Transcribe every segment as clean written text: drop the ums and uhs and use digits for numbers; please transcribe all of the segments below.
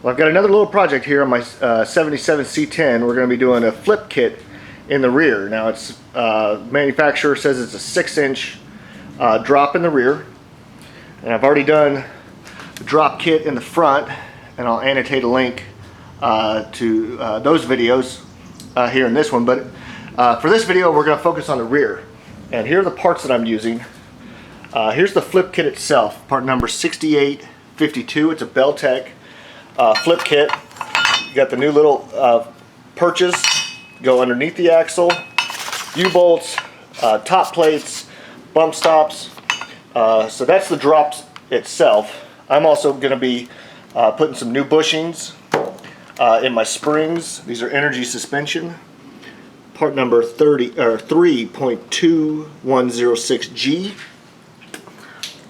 Well, I've got another little project here on my 77 C10. We're going to be doing a flip kit in the rear. Now, it's manufacturer says it's a 6-inch drop in the rear, and I've already done the drop kit in the front, and I'll annotate a link to those videos here in this one. But for this video, we're going to focus on the rear, and here are the parts that I'm using. Here's the flip kit itself, part number 6852. It's a Belltech flip kit. You got the new little perches go underneath the axle, U-bolts, top plates, bump stops. So that's the drops itself. I'm also going to be putting some new bushings in my springs. These are energy suspension, part number 3.2106G.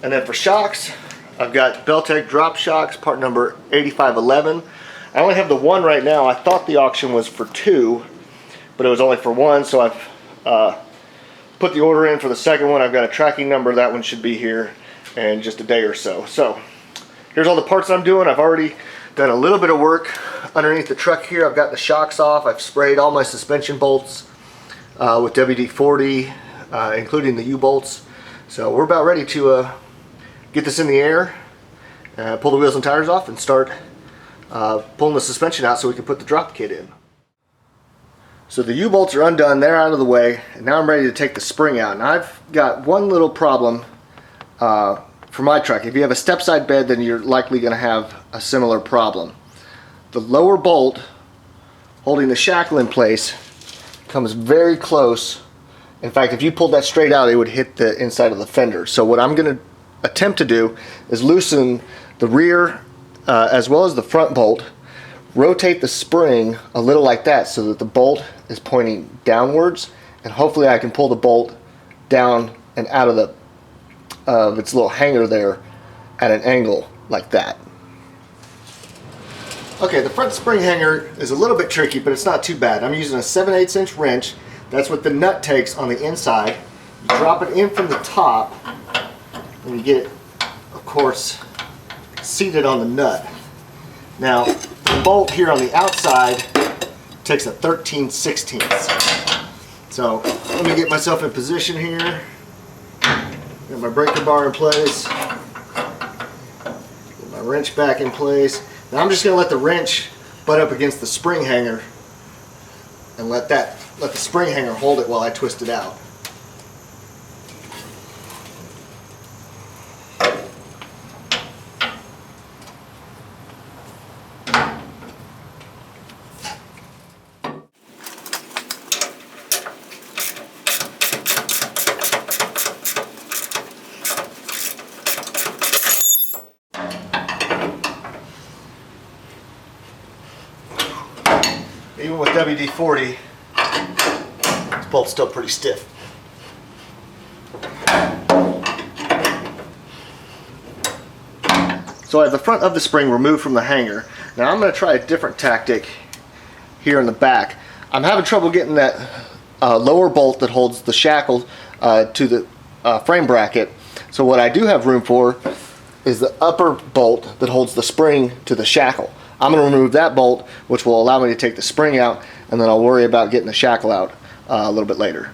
And then for shocks, I've got Belltech drop shocks, part number 8511. I only have the one right now. I thought the auction was for 2, but it was only for 1, so I've put the order in for the second one. I've got a tracking number. That one should be here in just a day or so. So here's all the parts I'm doing. I've already done a little bit of work underneath the truck here. I've got the shocks off. I've sprayed all my suspension bolts with WD-40, including the U-bolts. So we're about ready to get this in the air, pull the wheels and tires off, and start pulling the suspension out so we can put the drop kit in. So the U-bolts are undone, they're out of the way, and now I'm ready to take the spring out. And I've got one little problem for my truck. If you have a step-side bed, then you're likely going to have a similar problem. The lower bolt holding the shackle in place comes very close. In fact, if you pulled that straight out, it would hit the inside of the fender. So what I'm going to attempt to do is loosen the rear as well as the front bolt, rotate the spring a little like that so that the bolt is pointing downwards, and hopefully I can pull the bolt down and out of its little hanger there at an angle like that. Okay, the front spring hanger is a little bit tricky, but it's not too bad. I'm using a 7/8 inch wrench. That's what the nut takes on the inside. You drop it in from the top, and you get it, of course, seated on the nut. Now, the bolt here on the outside takes a 13/16. So, let me get myself in position here. Get my breaker bar in place. Get my wrench back in place. Now I'm just going to let the wrench butt up against the spring hanger and let the spring hanger hold it while I twist it out. Even with WD-40, this bolt's still pretty stiff. So I have the front of the spring removed from the hanger. Now I'm going to try a different tactic here in the back. I'm having trouble getting that lower bolt that holds the shackle to the frame bracket. So what I do have room for is the upper bolt that holds the spring to the shackle. I'm going to remove that bolt, which will allow me to take the spring out, and then I'll worry about getting the shackle out a little bit later.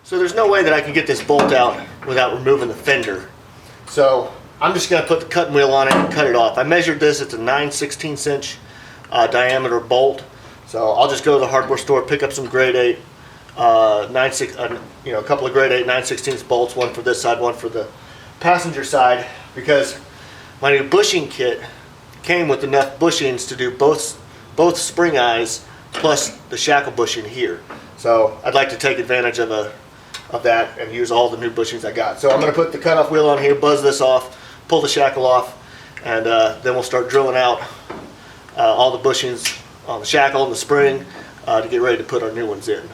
So there's no way that I can get this bolt out without removing the fender. So I'm just going to put the cutting wheel on it and cut it off. I measured this. It's a 9/16 inch diameter bolt. So I'll just go to the hardware store, pick up some grade 8, a couple of grade 8 9/16 bolts, one for this side, one for the passenger side, because my new bushing kit came with enough bushings to do both spring eyes plus the shackle bushing here. So I'd like to take advantage of that and use all the new bushings I got. So I'm going to put the cutoff wheel on here, buzz this off, pull the shackle off, and then we'll start drilling out all the bushings on the shackle and the spring to get ready to put our new ones in.